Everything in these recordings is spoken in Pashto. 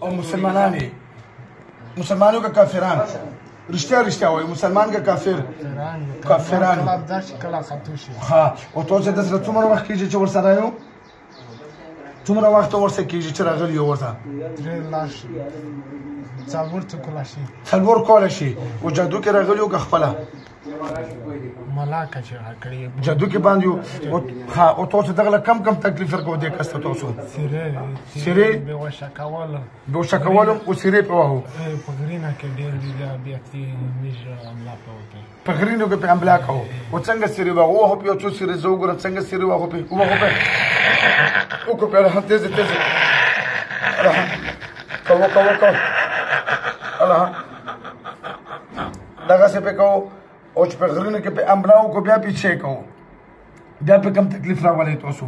او مسلمانان یې مسلمانو که کافران رښتیا وایي مسلمان که کافران ها او تاسو د سره څومره وخت کېږي چې ورسره یو څومره وخت ورسره کېږي چې راغلی یو ورته څلور کاله شي او جادو کې راغلی یو که خپله ملاکه چې کړی جادو کې باندې ها او تاسو دغه کم تکلیف ورکو دې کسته تاسو سیرې بېهوشه کول او سیرې په وهو په غرینه کې ډېر بیا میژ حمله کوي په غرینو کې په حمله کوو او څنګه سیرې وهو وهو په یو څو سیرې زه وګورم څنګه سیرې وهو په وکړو په رحم تیزه کوو دغسې پې کوو او چې په غرونو کې په حمله وکړو بیا پیچھې کوو بیا په کم تکلیف راغلی تاسو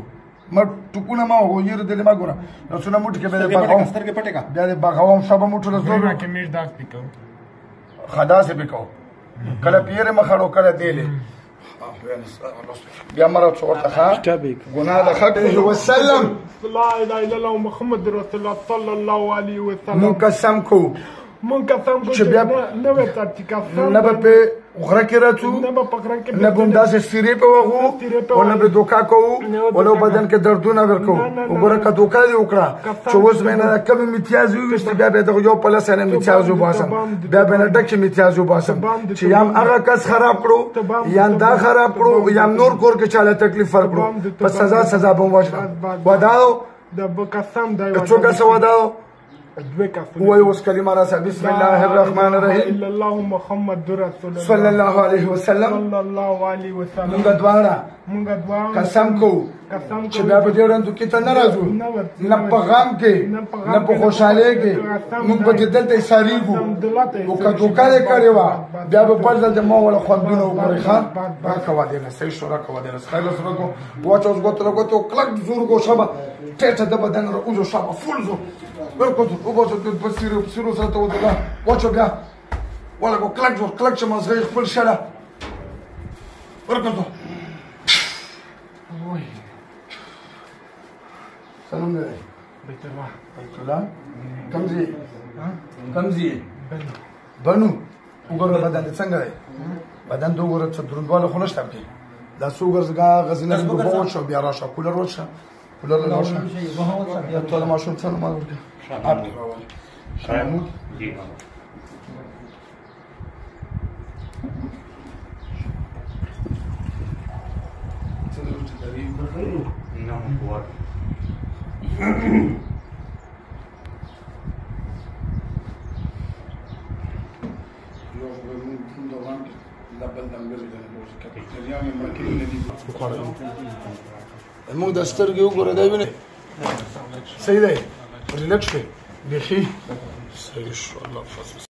ما ټوکونه ما وهو یېرې دلې ما ګوره لاسونه موټي کې بیا دې بغوم شابه موټو له زور ښه داسې پې کوو کله په یېرې مخ اړو کله دیلې بیا مره څه ورته ښه ګناه ده ښه وسلم لا اله الا الله محمد رسول الله صلی الله علیه وسلم مونږ قسم کوو چې بیا نه به په غره کې راځو نه به همداسې سیرې په وهو او نه به دوکه کوو ولو بدن کې دردونه ورکوو وګوره که دوکه دې وکړه چې اوس به نه کمې متیازې وویستې بیا به دغه یو پلس نه متیاز وباسم بیا به نه ډکې متیاز وباسم چې یا هم هغه کس خراب کړو یا هم دا خراب کړو یا هم نور کور کې چاله تکلیف ورکړو په سزا به م وژنم وداو څو کسه وداو وای اوس کلمه راسه بسم الله الرحمن الرحیم صلی الله علیه وسلم مونږ دواړه قسم کوو چې بیا په دې ورځو کې ته نه راځو نه په غم کې نه په خوشحالۍ کې مونږ به چې دلته ایساریږو او که دوکه دې کړې وه بیا به بل ځل د ما وله خوندونه وګورئ ښه راکوه دې نه صحیح شو راکوه دې نه خیر سره کو واچ اوس ګوتو کلک زور کو شابه ټیټه د بدن را اوزو شابه فول زو ورکوځو وباسو په سیرو سره ته ودرېږه واچو بیا وله کو کلک زور کلک چې مازغه یې خپل شله ورکوځو سلام دی بیت الله کم ځي بنو وګوره بدن دې څنګه دی بدن ته وګوره څه دروندوالی خو نشته پکې دا څو ورځې غزینه دې اوبه وڅښه بیا راشه کولر وڅښه کولر له راشه ته د ماشوم څه معلومات ورکړه محمود موږ د سترګې وګوره دا وینې صحیح دی ریلکس دی بیخي صحیح شو الله حافظ